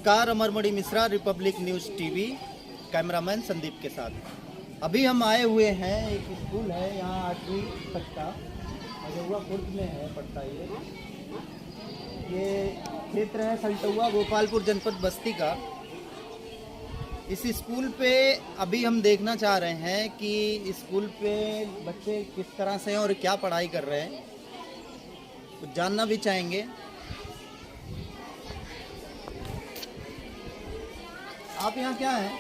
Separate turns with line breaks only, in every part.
नमस्कार, Amarmani Mishra, Republic news TV, cameraman Sandeep के साथ। अभी हम आए हुए हैं, एक स्कूल है यहाँ 8वीं तक का, मझौआ खुर्द में है, पड़ता ये क्षेत्र है सल्टुआ गोपालपुर जनपद बस्ती का। इस स्कूल पे अभी हम देखना चाह रहे हैं कि स्कूल पे बच्चे किस तरह से हैं और क्या पढ़ाई कर रहे हैं, कुछ जानना भी चाहेंगे। आप यहाँ क्या हैं?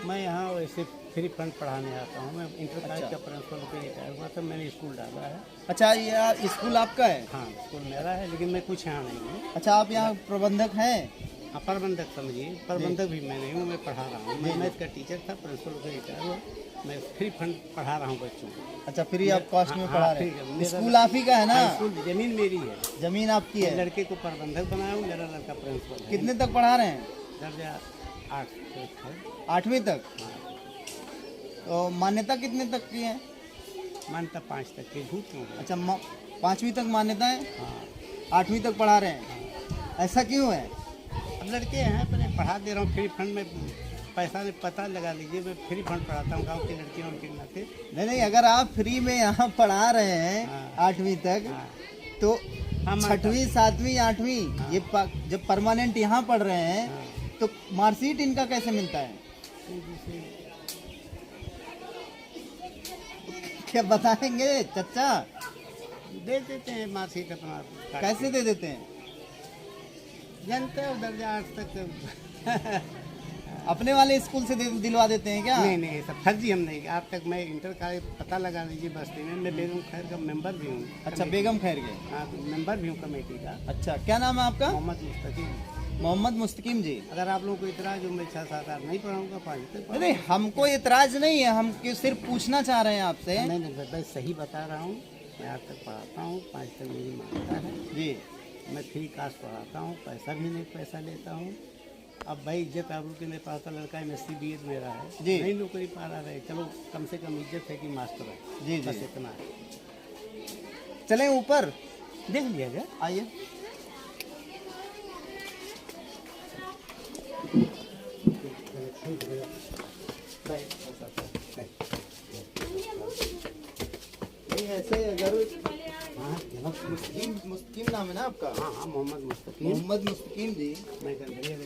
मैं यहाँ वैसे फ्री फंड पढ़ाने आता हूँ। मैं इंटर कॉलेज
अच्छा।
का प्रिंसिपल पे रिटायर हुआ था, मैंने स्कूल डाला है।
अच्छा, ये स्कूल आपका है?
हाँ, स्कूल मेरा है, लेकिन मैं कुछ यहाँ नहीं हूँ।
अच्छा, आप यहाँ प्रबंधक हैं?
हाँ, प्रबंधक समझिए, प्रबंधक भी मैं नहीं हूँ, मैं पढ़ा रहा हूँ। मैं मैथ का टीचर था, प्रिंसिपल पे रिटायर हुआ। मैं फ्री फंड पढ़ा रहा हूँ बच्चों को।
अच्छा, फ्री आप कॉस्ट में
हाँ,
पढ़ा
हाँ,
रहे
फ्री
हैं?
है।
स्कूल आप ही का है ना?
हाँ, स्कूल जमीन मेरी है,
जमीन आपकी
मैं
है?
लड़के को प्रबंधक बनाया हूँ, मेरा लड़का प्रिंसिपल है।
कितने तक पढ़ा रहे हैं?
दर्जा 8 तक है।
8वीं तक?
हाँ,
तो मान्यता कितने तक की है?
मानता 5 तक के, झूठ क्यों बोलूं?
अच्छा, 5वीं तक मान्यता है,
हाँ,
8वीं तक पढ़ा रहे हैं, ऐसा क्यों है?
अब लड़के हैं, मैं पढ़ा दे रहा हूँ फ्री फंड में। पैसा नहीं, पता लगा लीजिए, मैं फ्री फंड पढ़ाता हूँ गाँव की लड़कियों उनके नाते।
नहीं, अगर आप फ्री में यहाँ पढ़ा रहे हैं
हाँ।
8वीं तक,
हाँ,
तो
हाँ,
6वीं 7वीं 8वीं
हाँ।
ये जब परमानेंट यहाँ पढ़ रहे हैं,
हाँ।
तो मार्कशीट इनका कैसे मिलता है? क्या बताएंगे चाचा?
दे देते हैं मार्कशीट अपना काट
कैसे दे देते हैं?
के। जानते हो दर्जा 8 तक।
अपने वाले स्कूल से दिलवा देते हैं क्या?
नहीं नहीं, सब फर्जी हम नहीं। आज तक मैं इंटर का पता लगा लीजिए बस्ती में। मैं बेगम खैर का मेंबर भी हूँ।
अच्छा, बेगम खैर के?
हाँ, मेंबर भी हूँ कमेटी का।
अच्छा, क्या नाम है आपका?
मोहम्मद मुस्तकीम।
मोहम्मद मुस्तकीम जी।
अगर आप लोगों को इतना जो मैं 6 7 8 नहीं पढ़ाऊँगा 5 तक
नहीं, हमको इतराज नहीं है, हम क्यों सिर्फ पूछना चाह रहे हैं आपसे।
नहीं, मैं सही बता रहा हूँ। मैं 8 तक पढ़ाता हूँ, 5 तक मेरी मान्यता है
जी।
मैं फ्री कास्ट पढ़ाता हूँ, पैसा भी नहीं पैसा लेता हूँ। अब भाई इज्जत आबरू के लिए पढ़ाता लड़का MSc BEd मेरा है
जी।
नहीं नौकरी पा रहा है, चलो कम से कम इज्जत है कि मास्टर है।
जी,
बस
जी।
इतना है।
चलें ऊपर,
देख लिया गया।
आइए। नहीं, ऐसे अगर मुस्तकीम नाम है ना आपका?
हाँ हाँ, मोहम्मद मुस्तकीम।
मोहम्मद मुस्तकीम जी।
मैं गंदरिया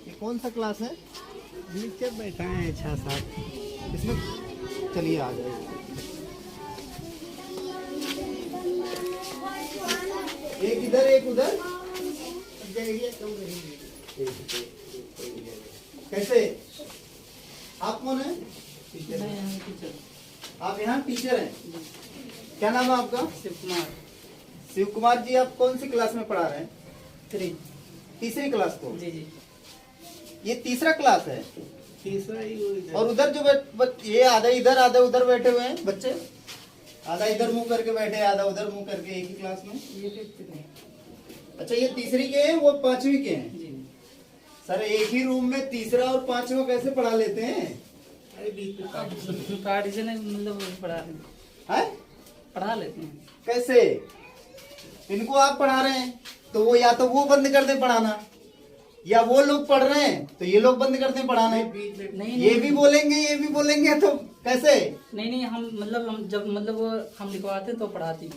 ये कौन सा क्लास है?
नीचे बैठा है 6 7।
इसमें चलिए आ जाइए। एक इधर एक उधर, कैसे? आप कौन है? आप यहाँ टीचर हैं? क्या नाम है आपका?
शिव कुमार।
शिव कुमार जी, आप कौन सी क्लास में पढ़ा रहे हैं?
3।
तीसरी क्लास को?
जी जी।
ये तीसरा क्लास है?
तीसरा ही वो इधर।
और उधर जो ये आधा इधर आधा उधर बैठे हुए हैं बच्चे, आधा इधर मुंह करके बैठे, आधा उधर मुंह करके, एक ही क्लास में?
ये 5th में।
अच्छा, ये तीसरी के हैं, वो 5वीं के हैं?
जी।
सर, एक ही रूम में तीसरा और 5वां कैसे पढ़ा लेते हैं?
अरे बीच में पार्टीशन है, मतलब
हैं?
पढ़ा लेते हैं।
कैसे? इनको आप पढ़ा रहे हैं तो वो या तो वो बंद कर दें पढ़ाना, या वो लोग पढ़ रहे हैं तो ये लोग बंद कर दें पढ़ाना।
नहीं
ये भी बोलेंगे ये भी बोलेंगे, तो कैसे?
नहीं, हम जब हम लिखवाते तो पढ़ाती।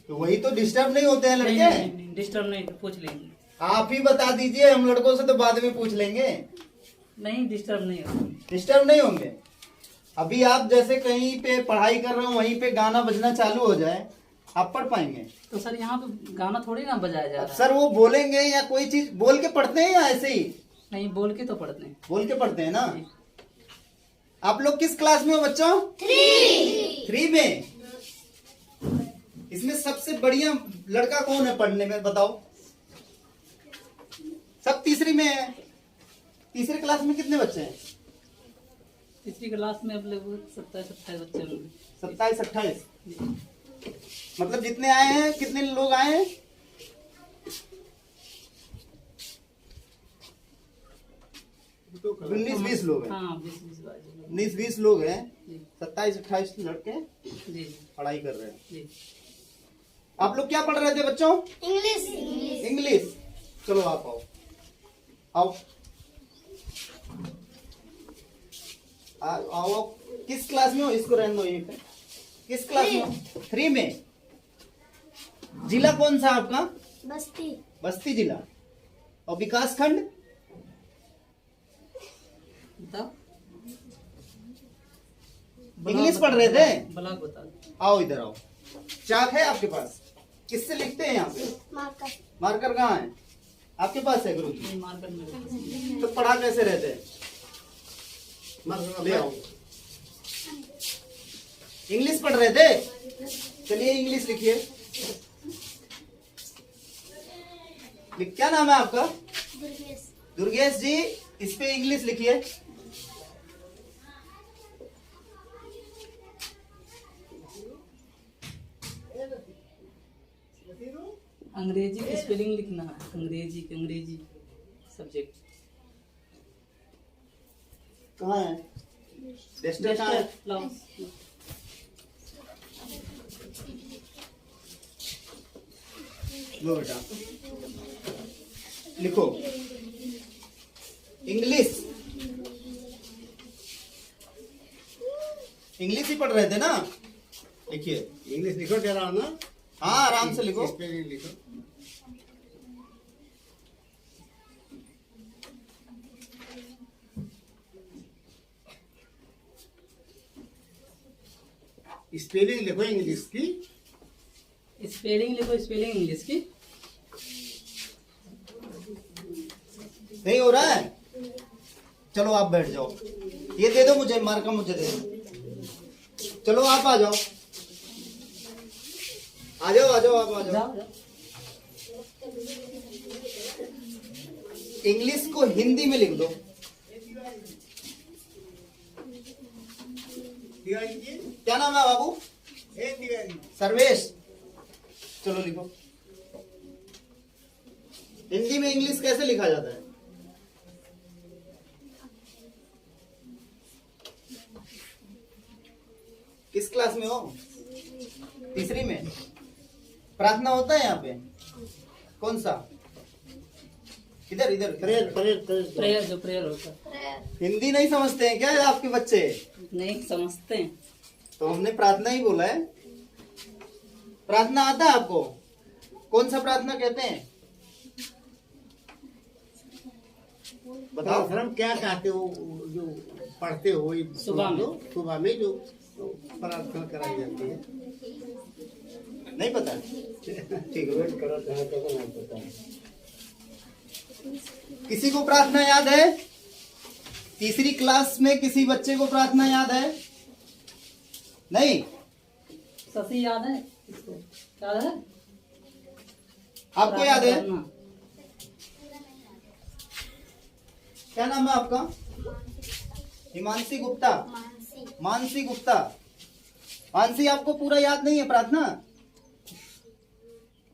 तो वही तो डिस्टर्ब नहीं होते हैं लड़के?
नहीं, डिस्टर्ब नहीं, तो पूछ लेंगे।
आप ही बता दीजिए, हम लड़कों से तो बाद में पूछ लेंगे।
नहीं, डिस्टर्ब नहीं होगा।
डिस्टर्ब नहीं होंगे। अभी आप जैसे कहीं पे पढ़ाई कर रहे हो, वहीं पे गाना बजना चालू हो जाए, आप पढ़ पाएंगे?
तो सर यहाँ पे गाना थोड़ी ना बजाया जा
अब
रहा है।
सर वो बोलेंगे या कोई चीज बोल के पढ़ते हैं या ऐसे ही?
नहीं, बोल के तो पढ़ते हैं।
बोल के पढ़ते हैं ना?
जी।
आप लोग किस क्लास में हो बच्चों? 3 में। इसमें सबसे बढ़िया लड़का कौन है पढ़ने में, बताओ? सब तीसरी में है। तीसरे क्लास में कितने बच्चे हैं?
तीसरी क्लास में अब लगभग 27-28 बच्चे होंगे।
27-28?
जी।
मतलब जितने आए हैं, कितने लोग आए हैं? 19-20 लोग हैं।
हाँ 20 बाजी
19-20 लोग हैं,
जी
27-28 लड़के
जी
पढ़ाई कर रहे हैं।
जी।
आप लोग क्या पढ़ रहे थे बच्चों?
इंग्लिश।
इंग्लिश। चलो आप आओ, आओ आओ। किस क्लास में हो? इसको रहने दो। ये पे किस क्लास में हो? 3 में। जिला कौन सा आपका?
बस्ती।
बस्ती जिला। और विकास खंड?
बताओ
इंग्लिश पढ़ रहे थे?
ब्लॉक बता।
आओ इधर आओ। चाक है आपके पास? किससे लिखते हैं यहाँ पे?
मार्कर।
मार्कर कहाँ है? आपके पास है गुरुजी?
ये मार्कर में
तो पढ़ा कैसे रहते हैं? ले आओ। इंग्लिश पढ़ रहे थे? चलिए इंग्लिश लिखिए। क्या नाम है आपका?
दुर्गेश।
दुर्गेश जी, इस पे इंग्लिश लिखिए।
अंग्रेजी की स्पेलिंग लिखना है। अंग्रेजी सब्जेक्ट
कहाँ है? डेस्टर कहाँ है?
लॉस
लो बेटा, लिखो इंग्लिश। इंग्लिश ही पढ़ रहे थे ना? लिखिए।
इंग्लिश लिखो जरा ना,
हाँ आराम से लिखो।
स्पेलिंग लिखो। स्पेलिंग लिखो इंग्लिश की।
स्पेलिंग लिखो, स्पेलिंग इंग्लिश की।
नहीं हो रहा है? चलो आप बैठ जाओ। ये दे दो मुझे, मार्का मुझे दे दो। चलो आप आ जाओ, आ जाओ आ जाओ, आप आ जाओ।
जाओ जाओ।
इंग्लिश को हिंदी में लिख दो। क्या नाम है बाबू? सर्वेश। चलो लिखो। हिंदी में इंग्लिश कैसे लिखा जाता है? किस क्लास में हो? तीसरी में। प्रार्थना होता है यहाँ पे? कौन सा? इधर इधर।
प्रेयर जो प्रेयर होता है।
हिंदी नहीं समझते हैं क्या आपके बच्चे?
नहीं समझते हैं।
तो हमने प्रार्थना ही बोला है। प्रार्थना आता है आपको? कौन सा प्रार्थना कहते हैं? बताओ।
सर हम क्या कहते हो जो पढ़ते हो? वही
सुबह में।
सुबह में जो प्रार्थना कराई जाती है।
नहीं पता? ठीक है, वेट करो। नहीं पता। किसी को प्रार्थना याद है? तीसरी क्लास में किसी बच्चे को प्रार्थना याद है? नहीं?
शशि याद है? इसको याद है?
आपको याद है?
प्रार्थना।
क्या नाम है आपका? हिमांशी गुप्ता।
मानसी।
मानसी गुप्ता। मानसी, आपको पूरा याद नहीं है प्रार्थना?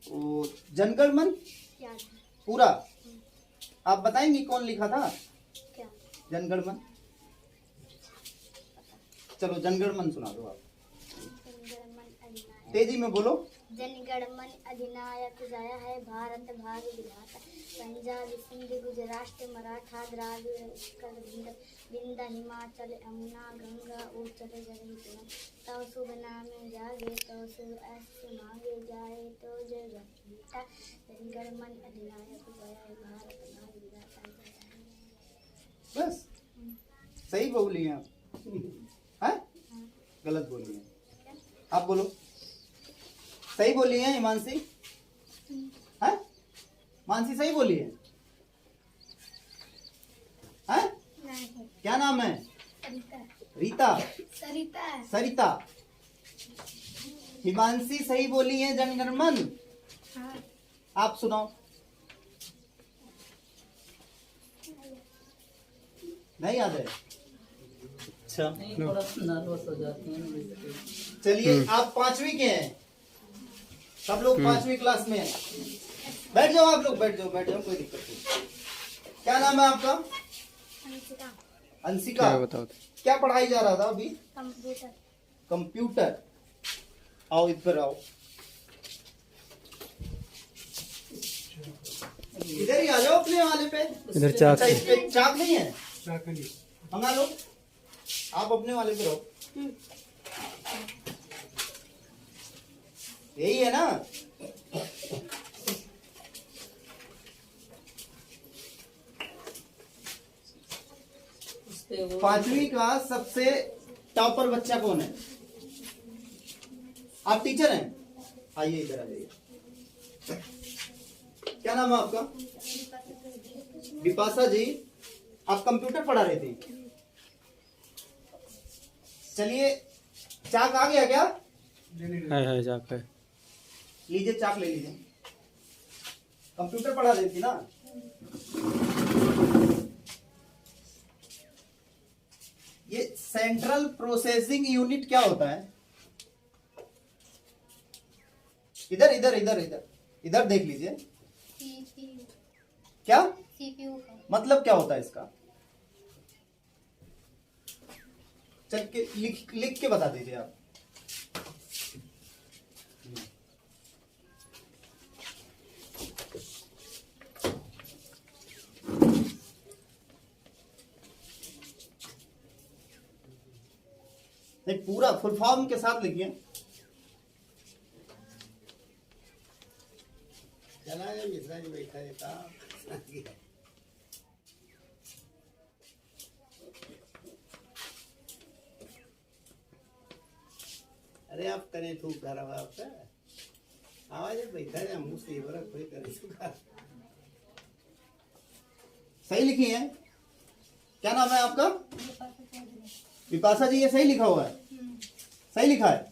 ओ, जनगण मन
याद।
पूरा आप बताएंगी कौन लिखा था
क्या?
जनगण मन? चलो जनगण मन सुना दो आप,
जनगणमन अधिनायक।
तेजी में बोलो।
जनगणमन अधिनायक जय है भारत भाग्य विधाता, पंजाब सिंध गुजरात मराठा द्राविड़ उत्कल विंध्य हिमाचल यमुना गंगा उच्चल जगत तव शुभ नाम जागे तव शुभ ऐसे मांगे जाए तो जय गीता। जनगणमन अधिनायक जय है भारत भाग्य विधाता।
बस सही बोली हैं आप। हैं? गलत बोली हैं आप। बोलो सही बोली है हिमांशी। हैं? मानसी सही बोली है? हैं?
नहीं।
क्या नाम है?
सरिता।
रीता।
सरिता।
सरिता। हिमांशी सही बोली है जनगण मन।
हाँ।
आप सुनाओ। नहीं याद है? अच्छा
नहीं थोड़ा नर्वस हो जाते हैं।
चलिए, आप 5वीं के हैं, सब लोग 5वीं क्लास में हैं। बैठ जाओ आप लोग, बैठ जाओ बैठ जाओ, कोई दिक्कत नहीं। क्या नाम है आपका?
अंशिका
अंशिका,
क्या बताओ?
क्या पढ़ाई जा रहा था अभी?
Computer
computer. आओ इधर आओ, इधर ही आ जाओ अपने वाले पे।
इधर चाक
अच्छा, इस पे चाक नहीं है, मंगा लो। आप अपने वाले पे रहो, यही है ना?
उस पे वो
5वीं का सबसे टॉपर बच्चा कौन है? आप टीचर हैं? आइए इधर आ जाइए। क्या नाम है आपका? विपाशा जी, आप कंप्यूटर पढ़ा रहे थे? चलिए, चाक आ गया क्या?
है चाक है।
लीजिए, चाक ले लीजिए। कंप्यूटर पढ़ा रही थी ना? ये सेंट्रल प्रोसेसिंग यूनिट क्या होता है? इधर इधर इधर इधर इधर देख लीजिए।
सीपीयू
क्या
सीपीयू का
मतलब, क्या होता है इसका? चल के लिख लिख के बता दीजिए आप। नहीं, पूरा फुल फॉर्म के साथ लिखिए।
चला है मिश्रा जी बैठा रहता। अरे आप करें तू घर आपका आवाज बैठा है मुँह से बड़ा कोई करे सुखा।
सही लिखी है? क्या नाम है आपका? विपाशा जी, ये सही लिखा हुआ है? सही लिखा है?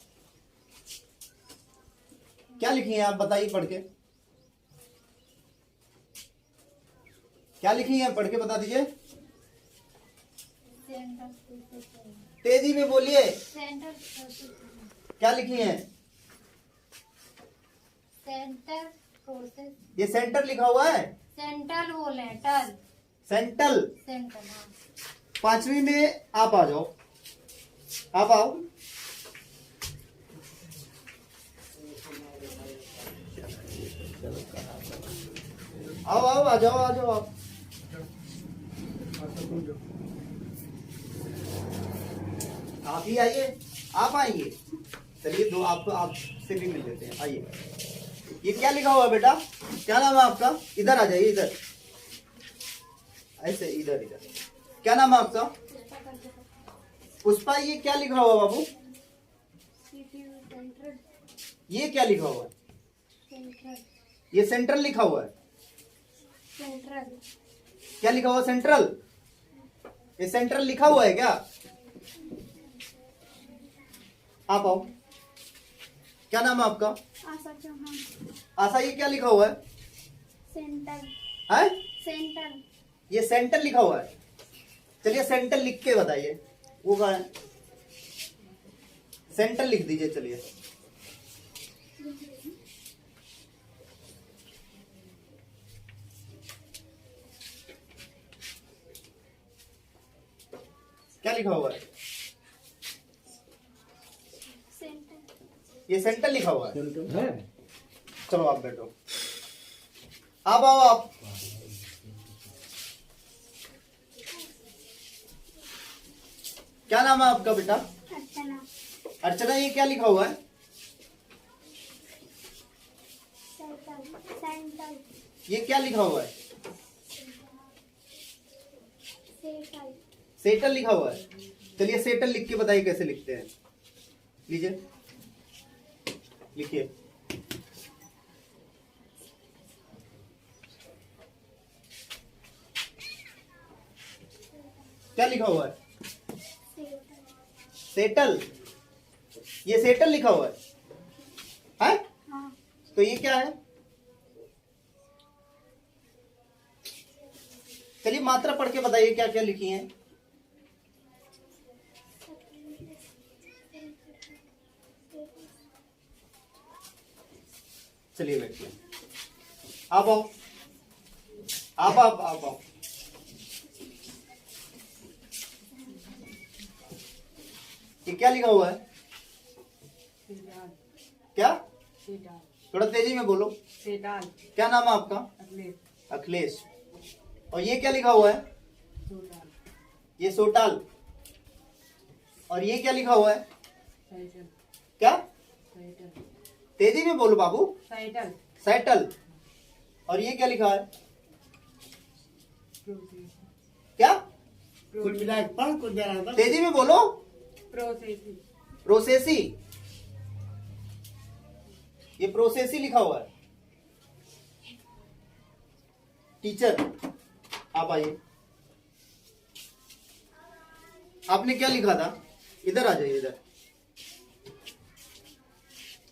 क्या लिखी है आप बताइए पढ़ के। क्या लिखी है, पढ़ के बता दीजिए। तेजी में बोलिए।
सेंटर
क्या लिखी है?
सेंटर प्रोसेस
ये सेंटर लिखा हुआ है?
सेंट्रल वो लेटर
सेंट्रल।
सेंटर हाँ
5वीं में आप आ जाओ, आप आओ। आओ आओ, आ जाओ आ जाओ आप। आप ही आइए, आप आइए। चलिए, दो आपको आपसे भी मिल लेते हैं, आइए। ये क्या लिखा हुआ है बेटा? क्या नाम है आपका? इधर आ जाइए, इधर ऐसे, इधर इधर। क्या नाम है आपका? पुष्पा। ये क्या लिखा हुआ बाबू?
सीपीयू सेंट्रल
ये क्या लिखा हुआ है?
सेंट्रल
ये सेंट्रल लिखा हुआ है।
सेंट्रल
क्या लिखा हुआ? सेंट्रल। ये सेंट्रल लिखा हुआ है क्या? आप आओ। क्या नाम है आपका?
आशा चौहान
आशा। ये क्या लिखा हुआ है?
सेंटर
है?
सेंटर
ये सेंटर लिखा हुआ है। चलिए, सेंटर लिख के बताइए। वो कहाँ है? सेंटर लिख दीजिए। चलिए, क्या लिखा हुआ है?
सेंटर
ये सेंटर लिखा हुआ है। चलो आप बैठो, आप आओ आप। क्या नाम है आपका बेटा?
अर्चना
अर्चना। ये क्या लिखा हुआ है?
सेंटर सेंटर
ये क्या लिखा हुआ है?
सेंटर
सेटल लिखा हुआ है। चलिए, सेटल लिख के बताइए कैसे लिखते हैं। लीजिए, लिखिए। क्या लिखा हुआ है? सेटल। ये सेटल लिखा हुआ है?
हाँ
तो ये क्या है? चलिए, मात्रा पढ़ के बताइए क्या क्या लिखी है। चलिए बैठिए, आप आओ, आप आओ। ये क्या लिखा हुआ है? क्या? थोड़ा तेजी में बोलो। क्या नाम है आपका? अखिलेश। और ये क्या लिखा हुआ है? ये सोटाल। और ये क्या लिखा हुआ है? क्या? तेजी में बोलो बाबू। सैटल। और ये क्या लिखा है? क्या?
कुछ मिला पढ़ कुछ दे रहा था।
तेजी में बोलो। प्रोसेसी। ये प्रोसेसी लिखा हुआ है। टीचर आप आइए। आपने क्या लिखा था? इधर आ जाइए इधर।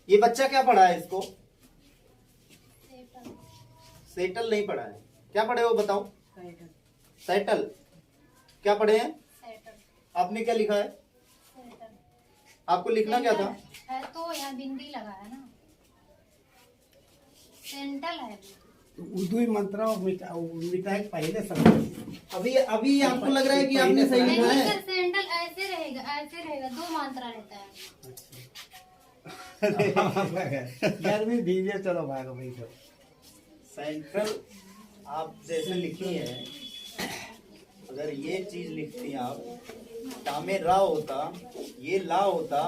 ये बच्चा क्या पढ़ा है इसको? सेटल नहीं पढ़ा है। क्या पढ़े हो बताओ? सेटल। क्या पढ़े हैं? आपने क्या लिखा है? आपको लिखना क्या था?
है तो यहाँ बिंदी लगा है ना, सेंटल है।
उर्दू ही मंत्रा और मिटाई पहले समझ।
अभी आपको लग रहा है कि आपने सही लिखा
नहीं
है?
सर, सेंटल ऐसे रहेगा, 2 मात्रा रहता है।
यार भी दीजिए, चलो भागो भाई।
सेंट्रल आप जैसे लिखी है, अगर ये चीज लिखती आप, टामे रा होता, ये ला होता,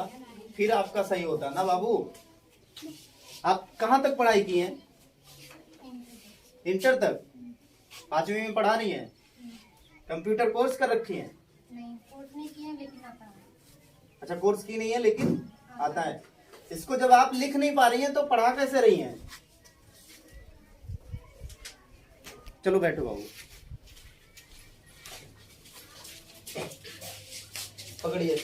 फिर आपका सही होता ना बाबू। आप कहाँ तक पढ़ाई की है? इंटर तक। 5वीं में पढ़ा रही है? कंप्यूटर कोर्स कर रखी है?
नहीं, कोर्स नहीं किया लेकिन आता है।
अच्छा, कोर्स की नहीं है लेकिन आता है। इसको जब आप लिख नहीं पा रही हैं तो पढ़ा कैसे रही हैं? चलो बैठो बाबू। पकड़िए।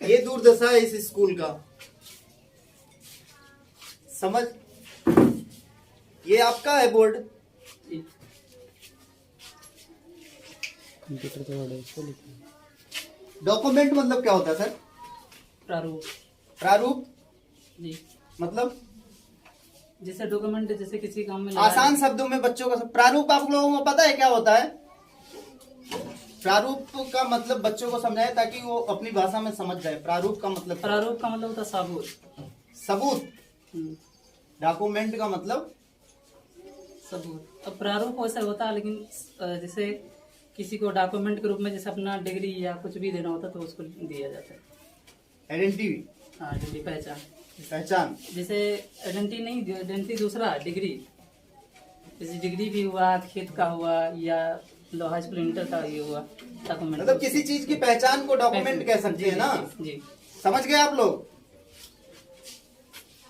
ये दुर्दशा है इस स्कूल का। समझ? ये आपका है बोर्ड? डॉक्यूमेंट मतलब क्या होता है सर?
प्रारूप।
प्रारूप
जी,
मतलब?
जैसे डॉक्यूमेंट, जैसे किसी काम में
आसान शब्दों में बच्चों का प्रारूप आप लोगों को पता है क्या होता है? प्रारूप का मतलब बच्चों को समझाए ताकि वो अपनी भाषा में समझ जाए। प्रारूप का मतलब?
प्रारूप का मतलब होता है सबूत।
सबूत।
हम्म,
डॉक्यूमेंट का मतलब?
सबूत। अब प्रारूप वैसे होता है, लेकिन जैसे किसी को डॉक्यूमेंट के रूप में जैसे अपना डिग्री या कुछ भी देना होता है तो उसको दिया जाता है।
आइडेंटिटी।
हाँ, डिग्री, पहचान।
पहचान।
जैसे आइडेंटिटी नहीं, आइडेंटिटी दूसरा, डिग्री। जैसे डिग्री भी हुआ, खेत का हुआ, या लोहा स्कूल इंटर का ये हुआ डॉक्यूमेंट।
मतलब किसी चीज की पहचान को डॉक्यूमेंट कह सकते हैं ना?
जी।
समझ गए आप लोग?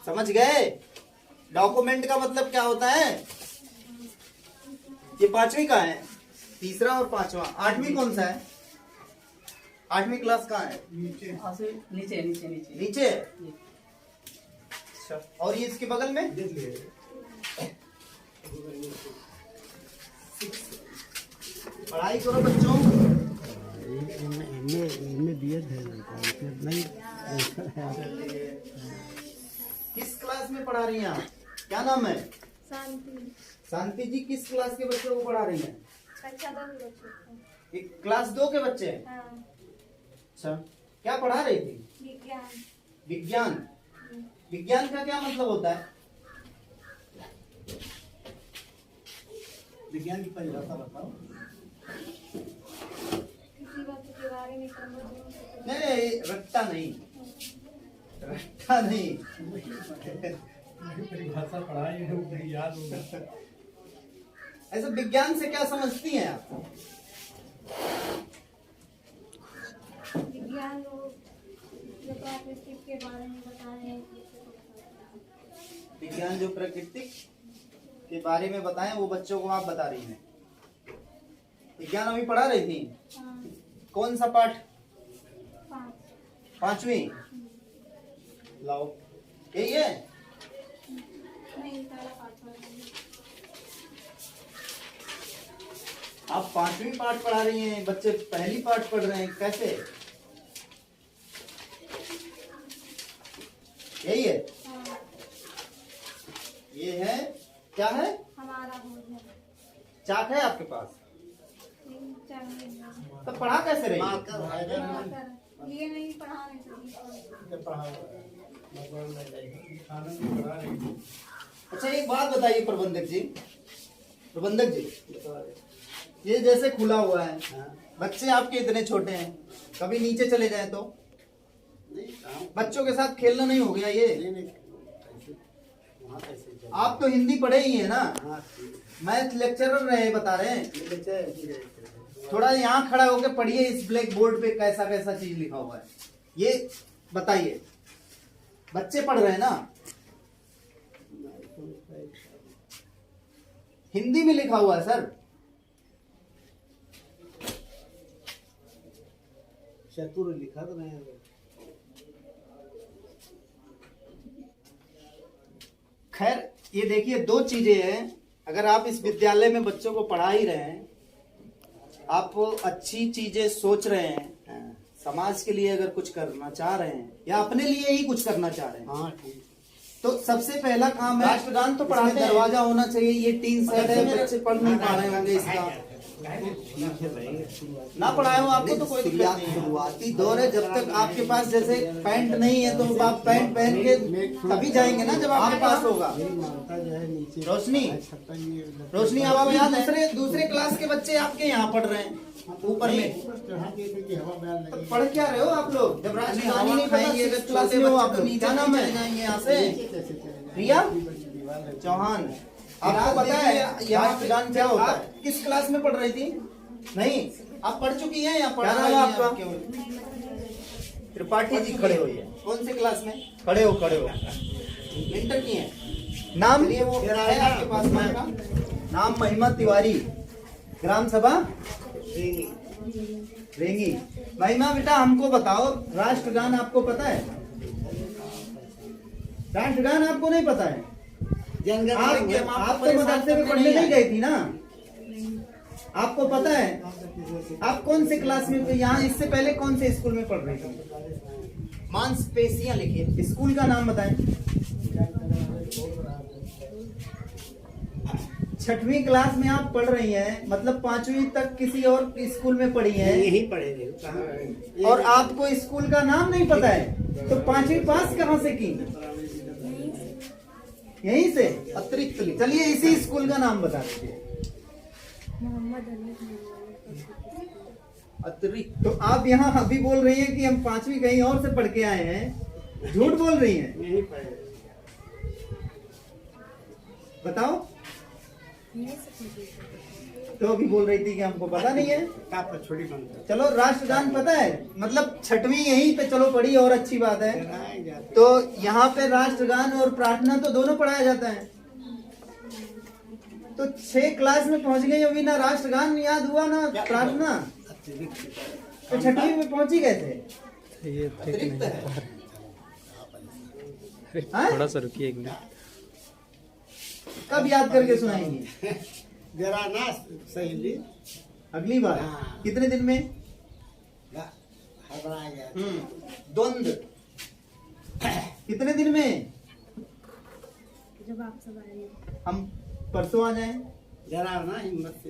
समझ गए? डॉक्यूमेंट का मतलब क्या होता है? ये 5वीं का है, तीसरा और 5वां। 8वीं कौन सा है? 8वीं क्लास कहाँ है?
नीचे नीचे नीचे नीचे।
नीचे।
जी।
अच्छा, और ये इसके बगल में? पढ़ाई करो बच्चों। किस क्लास में पढ़ा रही हैं आप? क्या नाम है?
शांति।
शांति जी किस क्लास के बच्चों को पढ़ा रही हैं?
कक्षा 2 के बच्चों को।
एक क्लास 2 के बच्चे हैं?
हाँ,
अच्छा, क्या पढ़ा रही थी?
विज्ञान।
विज्ञान। विज्ञान का क्या मतलब होता है?
विज्ञान की परिभाषा बताओ।
किसी वस्तु के बारे में समझ
नहीं, रट्टा नहीं, रट्टा नहीं।
परिभाषा पढ़ाई है, याद होगा।
ऐसे विज्ञान से क्या समझती हैं आप?
विज्ञान जो प्राकृतिक के बारे में बता रहे हैं।
विज्ञान जो प्राकृतिक के बारे में बताएं वो बच्चों को आप बता रही हैं। विज्ञान अभी पढ़ा रही थी?
हाँ,
कौन सा पाठ?
5।
5वीं। लाओ, यही है?
नहीं, पहला पाठ पढ़ रही हूँ।
आप 5वीं पाठ पढ़ा रही हैं, बच्चे पहली पाठ पढ़ रहे हैं, कैसे? यही है?
हाँ,
ये है? क्या है?
हमारा भोजन।
चाक है आपके पास?
चाहिए।
तो पढ़ा कैसे रही?
मार्कर है।
ये नहीं पढ़ा रहे
अच्छा एक बात बताइए प्रबंधक जी, ये जैसे खुला हुआ है, बच्चे आपके इतने छोटे हैं, कभी नीचे चले जाए तो बच्चों के साथ खेलना नहीं हो गया ये? आप तो हिंदी पढ़े ही है ना, मैथ लेक्चरर रहे, बता रहे हैं। थोड़ा यहाँ खड़ा होकर पढ़िए इस ब्लैक बोर्ड पे कैसा कैसा चीज लिखा हुआ है, ये बताइए। बच्चे पढ़ रहे हैं ना, हिंदी में लिखा हुआ है सर।
चतुर लिखा तो नहीं है।
खैर ये देखिए, दो चीजें हैं। अगर आप इस विद्यालय में बच्चों को पढ़ा ही रहे हैं, आप अच्छी चीजें सोच रहे हैं, समाज के लिए अगर कुछ करना चाह रहे हैं या अपने लिए ही कुछ करना चाह रहे हैं,
हाँ ठीक।
तो सबसे पहला काम है राष्ट्रगान तो पढ़ाते हैं, दरवाजा होना चाहिए। ये टीन सेट है, बच्चे पढ़ नहीं पा रहे होंगे इसका। ना पढ़ाए हो आपको तो कोई दिक्कत नहीं है। शुरुआती दौर है, जब तक आपके पास जैसे पैंट नहीं है तो आप पैंट पहन के तभी जाएंगे ना जब आपके पास होगा। रोशनी आप यहाँ दूसरे क्लास के बच्चे आपके यहाँ पढ़ रहे हैं ऊपर में, तो पढ़ क्या रहे हो आप लोग? जब राष्ट्रगान ही नहीं खाएंगे, अगर क्लास में हो आप लोग, क्या नाम है जाएंगे यहाँ से? रिया चौहान। आपको पता है राष्ट्रगान क्या होता है? किस क्लास में पढ़ रही थी? नहीं, आप पढ़ चुकी हैं? यहाँ पढ़ा है आपका त्रिपाठी जी खड़े हो। कौन से क्लास में खड़े हो? इंटर की हैं। नाम लिए वो है आपके पास में का नाम? महिमा तिवारी, ग्राम सभा रेंगी। महिमा बेटा हमको बताओ, राष्ट्रगान आपको पता है? राष्ट्रगान आपको नहीं पता है? आप तो मदरसे में पढ़ने नहीं गई थी ना, आपको पता है? आप कौन से क्लास में, यहाँ इससे पहले कौन से स्कूल में पढ़ रही थी? मांसपेशियां लिखिए, स्कूल का नाम बताएं। 6वीं क्लास में आप पढ़ रही हैं, मतलब 5वीं तक किसी और स्कूल में पढ़ी हैं?
यही पढ़े।
और आपको स्कूल का नाम नहीं पता है, तो 5वीं पास कहाँ से की? यहीं से अतिरिक्त। चलिए इसी स्कूल का नाम बता दीजिए। अतिरिक्त। तो आप यहाँ अभी बोल रही हैं कि हम 5वीं कहीं और से पढ़ के आए हैं, झूठ बोल रही हैं।
यही पढ़े।
बताओ। तो अभी बोल रही थी कि हमको पता नहीं है।
छोटी बंद।
चलो राष्ट्रगान पता है, मतलब 6वीं यहीं पे चलो पढ़ी, और अच्छी बात है। तो यहाँ पे राष्ट्रगान और प्रार्थना तो दोनों पढ़ाया जाता है। तो 6 क्लास में पहुंच गई अभी, ना राष्ट्रगान याद हुआ ना प्रार्थना, तो 6वीं में पहुंची कैसे?
ये
अतिरिक्त है।
थोड़ा सा रुकिए एक मिनट।
कब याद करके सुनाएंगे?
जरा ना सही
अगली बार। कितने दिन में? द्वंद्व कितने दिन में?
जब आप सब आएंगे।
हम परसों आ जाएं?
जरा ना हिम्मत से।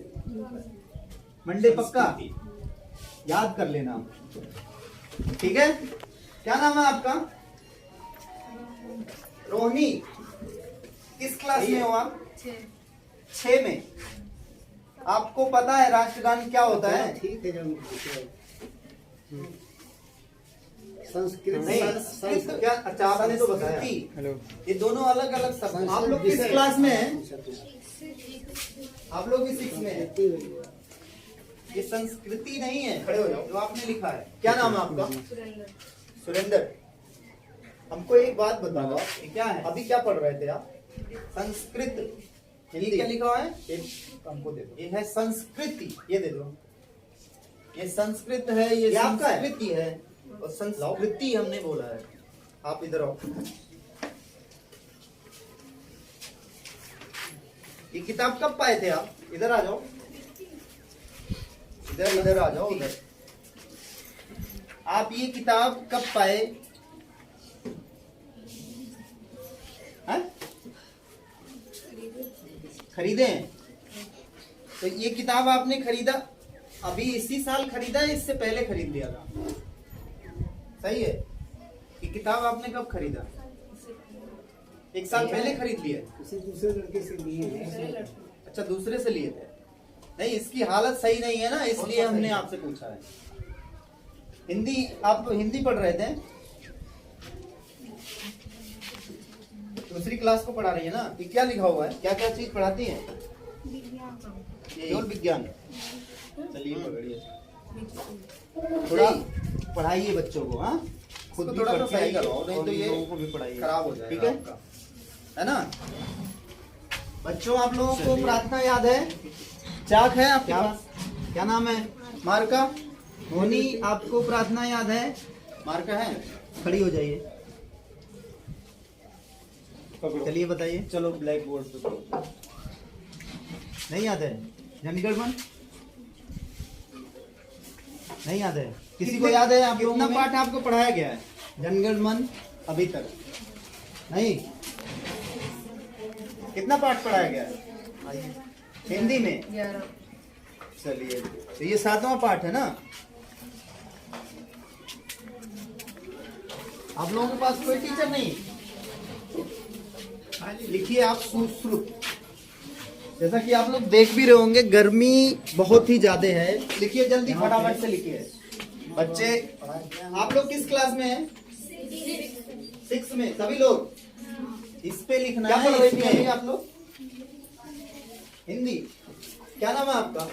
मंडे पक्का याद कर लेना, ठीक है? क्या नाम है आपका? रोहिणी। किस क्लास में हो आप? 6 में। आपको पता है राष्ट्रगान क्या होता है?
ठीक है। संस्कृत
नहीं, संस्कृत क्या? अच्छा आपने तो बताया।
हेलो।
ये दोनों अलग अलग शब्द। आप लोग किस क्लास में हैं? आप लोग भी 6 में हैं। ये संस्कृति नहीं है, खड़े हो जाओ, जो आपने लिखा है। क्या नाम है आपका? सुरेंद्र। हमको एक बात बताओ, ये क्या है? अभी क्या पढ़ रहे थे आप? संस्कृत। हिंदी क्या लिखा हुआ है? हमको दे दो। ये है संस्कृति, ये दे दो। ये संस्कृत है, ये संस्कृति है, और संस्कृति हमने बोला है। आप इधर आओ। ये किताब कब पाए थे आप? इधर आ जाओ, इधर आ जाओ, उधर। आप ये किताब कब पाए? खरीदे हैं? तो ये किताब आपने खरीदा अभी इसी साल खरीदा है, इससे पहले खरीद लिया था? सही है। ये किताब आपने कब खरीदा? 1 साल पहले खरीद लिया?
इसे दूसरे लड़के से लिए हैं।
अच्छा, दूसरे से लिए थे। नहीं, इसकी हालत सही नहीं है ना, इसलिए हमने आपसे पूछा है। हिंदी, आप हिंदी पढ़ रहे थे? दूसरी क्लास को पढ़ा रही है ना? ये क्या लिखा हुआ है? क्या क्या चीज पढ़ाती है? केवल विज्ञान। चलिए पकड़िए, थोड़ा पढ़ाइए बच्चों को। हाँ, खुद भी थोड़ा तो सही करवाओ, नहीं तो ये लोगों को भी पढ़ाइए, खराब हो जाएगा। ठीक है ना बच्चों? आप लोगों को प्रार्थना याद है? चाक है आपके पास? क्या नाम है? मार्का। होनी, आपको प्रार्थना याद है? मार्का है? खड़ी हो जाइए, चलिए बताइए। चलो ब्लैक बोर्ड पे। नहीं याद है? जनगणमन नहीं याद है? किसी को याद है? आप कितना पाठ आपको पढ़ाया गया है जनगणमन अभी तक? नहीं, कितना पाठ पढ़ाया गया है हिंदी में? 11। चलिए, तो ये 7वां पाठ है ना? आप लोगों के पास कोई टीचर नहीं? लिखिए आप सुश्रुत। जैसा कि आप लोग देख भी रहे होंगे, गर्मी बहुत ही ज्यादा है। लिखिए जल्दी, फटाफट से लिखिए बच्चे। आप लोग किस क्लास में हैं? 6 में। सभी लोग इस पे लिखना है। इसमें आप लोग हिंदी। क्या नाम है आपका?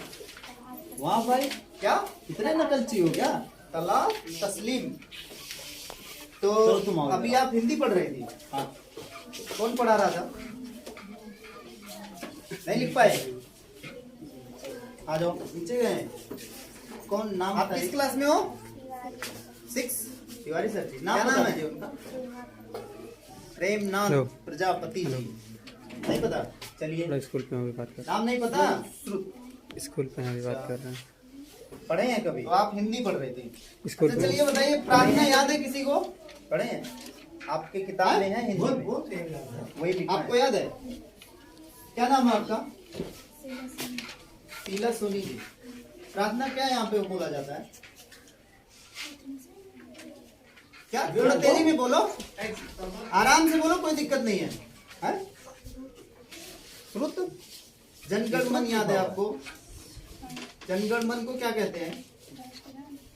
वाह भाई, क्या इतने नकलची हो क्या? तला तस्लीम। तो अभी आप हिंदी पढ़ रही थी? हाँ। कौन पढ़ा रहा था? नहीं लिख पाए? आ जाओ, नीचे गए। कौन नाम? आप किस क्लास में हो? 6। तिवारी सर जी। नाम नाम है उनका? प्रेमनाथ प्रजापति जी। नहीं पता? चलिए,
स्कूल पे अभी बात कर
नाम नहीं पता?
स्कूल पे अभी बात कर रहे हैं।
पढ़े हैं कभी? तो आप हिंदी पढ़ रही थी?
स्कूल
अच्छा,
पे
चलिए बताइए, प्रार्थना याद है किसी को? पढ़े हैं? आपके किताब में है हिंदी में? वही लिखा आपको याद है? क्या नाम है आपका? शीला सोनी जी। प्रार्थना क्या यहाँ पे बोला जाता है? क्या? थोड़ा तेजी में बोलो, आराम से बोलो, कोई दिक्कत नहीं है। श्रुत जनगणमन याद है आपको? जनगणमन को क्या कहते हैं?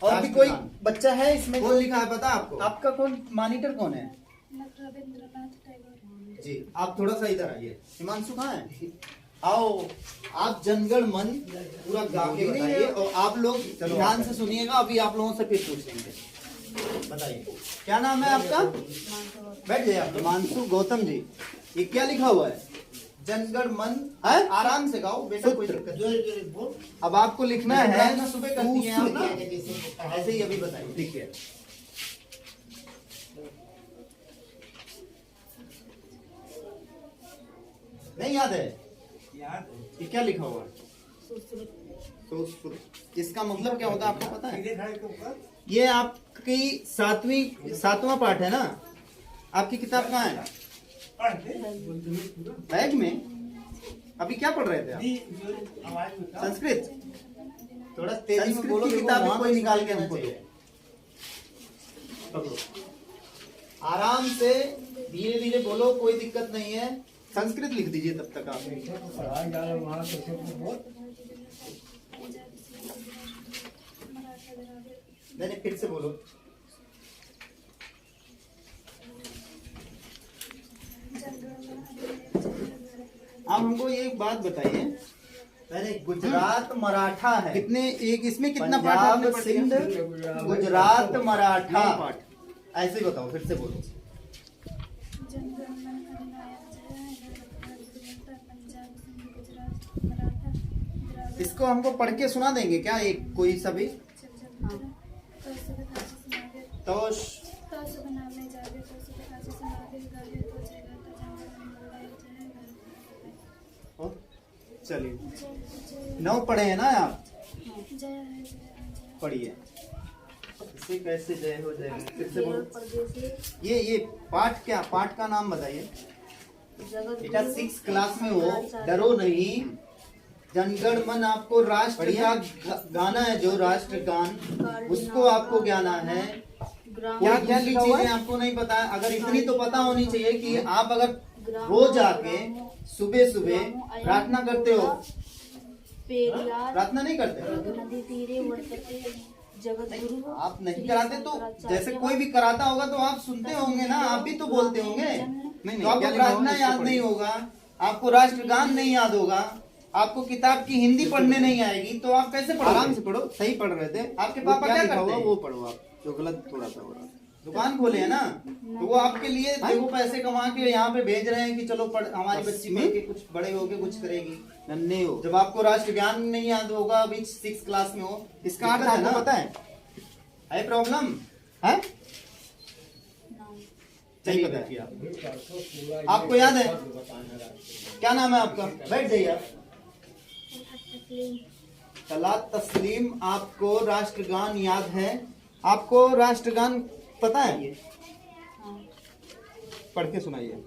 और भी कोई बच्चा है इसमें? कौन लिखा है पता आपको? आपका कौन मॉनिटर कौन है? जी, आप थोड़ा सा इधर आइए। हिमांशु कहाँ है? आओ, आप जनगणमन पूरा गा के बताइए और आप लोग ध्यान से सुनिएगा। अभी आप लोगों से फिर पूछेंगे। बताइए, क्या नाम है आपका? बैठ जाइए आप। हिमांशु गौतम जी। ये क्या लिखा हुआ है? जनगणमन है? आराम से गाओ बेटा, कोई दिक्कत नहीं। अब आपको लिखना है, सुबह करती हैं आप ना, ऐसे ही अभी बताइए। ठीक है, नहीं याद है? याद है। ये क्या लिखा हुआ है? सुश्रुत। इसका मतलब क्या होता है आपको पता है? ये आपकी 7वां पाठ है ना? आपकी किताब कहाँ है? बैग में। अभी क्या पढ़ रहे थे आप? संस्कृत। थोड़ा तेजी में बोलो, किताब कोई निकाल के हमको दो। आराम से धीरे धीरे बोलो, कोई दिक्कत नहीं है। संस्कृत लिख दीजिए तब तक आप। नहीं, फिर से बोलो। आप हमको ये एक बात बताइए, पहले गुजरात मराठा है कितने? एक इसमें कितना पाठ? सिंध, गुजरात, मराठा पाठ। ऐसे ही बताओ, फिर से बोलो। इसको हमको पढ़ के सुना देंगे क्या? एक कोई सभी तोश। चलिए, 9 पढ़े हैं ना आप? पढ़िए। इसे कैसे जय हो जाए? फिर से बोलो। ये पाठ क्या? पाठ का नाम बताइए बेटा। 6 क्लास में हो, डरो नहीं। जनगणमन आपको राष्ट्र का गाना है, जो राष्ट्र गान, उसको आपको गाना है। क्या क्या चीजें आपको नहीं पता है? अगर इतनी तो पता होनी चाहिए कि आप अगर रोज आके सुबह सुबह प्रार्थना करते हो, प्रार्थना नहीं करते,
नदी तीरे वर्तते जगत गुरु
आप नहीं कराते तो जैसे कोई भी कराता होगा तो आप सुनते होंगे ना, आप भी तो बोलते होंगे। तो आपको प्रार्थना याद नहीं होगा, आपको राष्ट्रगान नहीं याद होगा, आपको किताब की हिंदी पढ़ने नहीं आएगी, तो आप कैसे पढ़ो?
आराम से पढ़ो, सही पढ़ रहे थे।
आपके पापा क्या करते हैं?
वो पढ़ो आप, जो गलत थोड़ा सा हो रहा है।
दुकान खोले है ना, तो वो आपके लिए देखो पैसे कमा के यहाँ पे भेज रहे हैं कि चलो पढ़, हमारी बच्ची पढ़ के कुछ बड़े होके कुछ करेगी।
नन्हे हो,
जब आपको राष्ट्रज्ञान नहीं याद होगा, अभी 6 क्लास में हो, इसका अर्थ है ना,
पता है?
है प्रॉब्लम है? चलिए बैठिए आप। आपको याद है? क्या नाम है आपका? बैठ जाइए आप। तलात तस्लीम, आपको राष्ट्रगान याद है? आपको राष्ट्रगान पता है? पढ़ के सुनाइए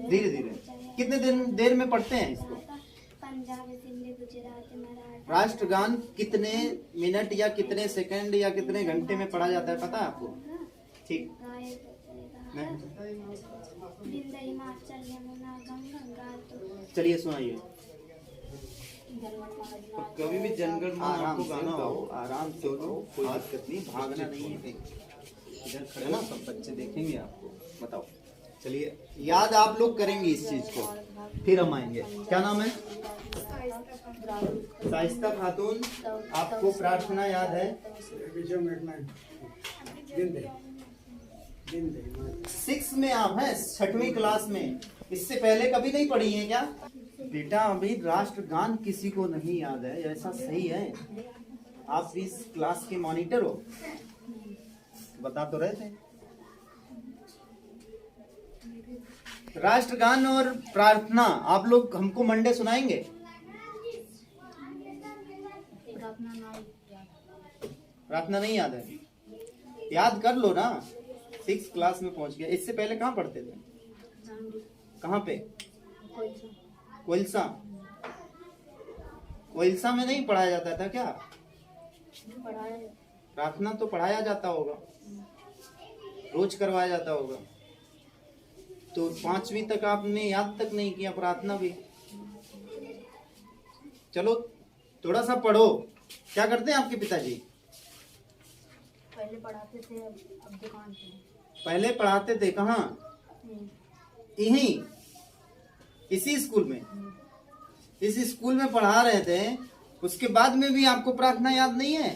धीरे धीरे। कितने देर में पढ़ते हैं इसको?
पंजाब सिंध गुजरात मराठा।
राष्ट्रगान कितने मिनट या कितने सेकंड या कितने घंटे में पढ़ा जाता है, पता है आपको? ठीक नहीं?
बिंद हिमाचल यमुना गंगा तो
चलिए सुनाइए। कभी भी जनगण मन आपको गाना हो, आराम से हो, कोई दिक्कत नहीं, भागना नहीं है। इधर खड़े ना, सब बच्चे देखेंगे आपको। बताओ, चलिए याद आप लोग करेंगे इस चीज को, फिर हम आएंगे। क्या नाम है? शाइस्ता खातून, आपको प्रार्थना याद है? 6 में आप हैं, 6वीं क्लास में। इससे पहले कभी नहीं पढ़ी है क्या? बेटा अभी राष्ट्रगान किसी को नहीं याद है, ऐसा सही है? आप इस क्लास के मॉनिटर हो, बता तो रहे थे। राष्ट्रगान और प्रार्थना आप लोग हमको मंडे सुनाएंगे? प्रार्थना नहीं याद है? याद कर लो ना, 6 क्लास में पहुंच गया। इससे पहले कहाँ पढ़ते थे? कहाँ पे? कोइलसा। कोइलसा में नहीं पढ़ाया जाता था क्या? प्रार्थना तो पढ़ाया जाता होगा, रोज करवाया जाता होगा। तो 5वीं तक आपने याद तक नहीं किया प्रार्थना भी। चलो थोड़ा सा पढ़ो। क्या करते हैं आपके पिताजी?
पहले पढ़ाते थे, अब दुकान पे।
पहले पढ़ाते थे कहाँ? यहीं इसी स्कूल में? इस स्कूल में पढ़ा रहे थे, उसके बाद में भी आपको प्रार्थना याद नहीं है?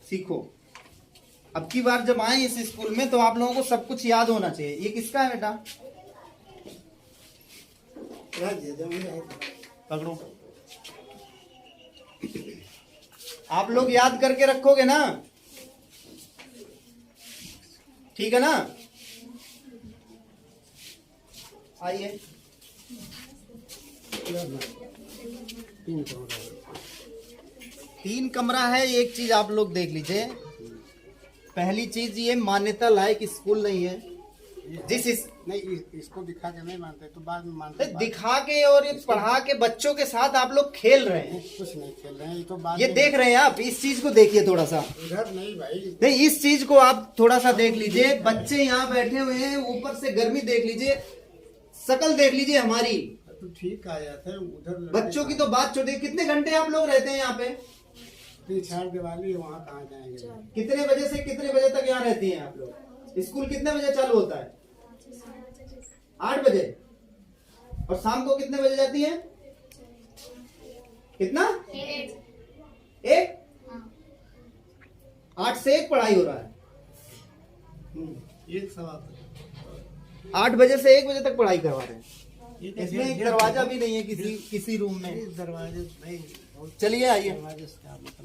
सीखो। अब की बार जब आए इस स्कूल में तो आप लोगों को सब कुछ याद होना चाहिए। ये किसका है बेटा? पकड़ो। आप लोग याद करके रखोगे ना? ठीक है ना? आइए। 3 कमरा है। एक चीज आप लोग देख लीजिए। पहली चीज, ये मान्यता लायक स्कूल नहीं है।
नहीं, इसको दिखा के नहीं मानते तो बाद में मानते।
दिखा के और ये पढ़ा के बच्चों के साथ आप लोग खेल रहे हैं।
कुछ नहीं खेल रहे हैं, ये तो बाद
ये
में
देख रहे हैं आप। इस चीज को देखिए थोड़ा सा।
इधर नहीं भाई,
नहीं, इस चीज को आप थोड़ा सा देख लीजिए। बच्चे यहाँ बैठे हुए हैं, ऊपर से गर्मी देख लीजिए, शकल देख लीजिए हमारी।
तो ठीक आ जाते हैं उधर।
बच्चों की तो बात छोड़िए। कितने घंटे आप लोग रहते हैं यहाँ पे?
3-4 दिवाली है, वहाँ कहाँ जाएंगे?
कितने बजे से कितने बजे तक यहाँ रहती हैं आप लोग? स्कूल कितने बजे चालू होता है? 8 बजे। और शाम को कितने बजे जाती है? कितना? 1? 8 से 1 पढ़ाई हो रहा है।
एक सवाल
8 बजे से 1 बजे तक पढ़ाई करवा रहे हैं।
ये
इसमें एक दरवाजा भी नहीं है किसी रूम में।
दरवाजे नहीं।
चलिए आइए।
दरवाजे से क्या मतलब?